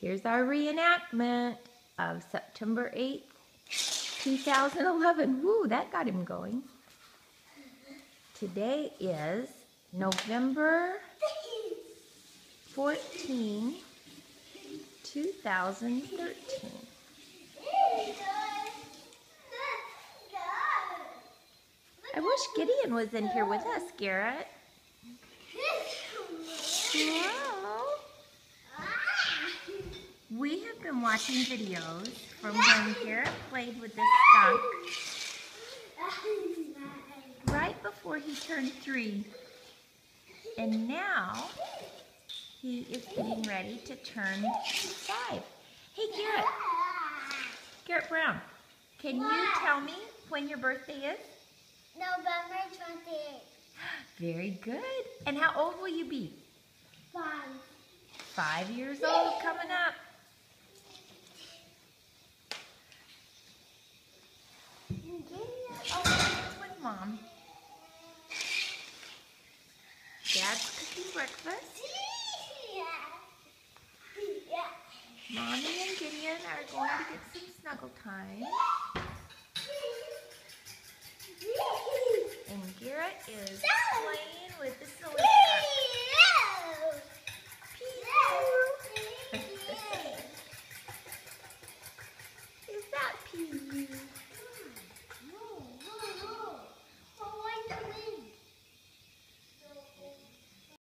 Here's our reenactment of September 8th, 2011. Woo, that got him going. Today is November 14, 2013. I wish Gideon was in here with us, Garrett. Hello. We have been watching videos from when Garrett played with this skunk right before he turned 3. And now he is getting ready to turn 5. Hey, Garrett. Garrett Brown, can you tell me when your birthday is? November 28th. Very good. And how old will you be? 5. 5 years old coming up. Oh, it's with Mom. Dad's cooking breakfast. Mommy and Gideon are going to get some snuggle time. And Garrett is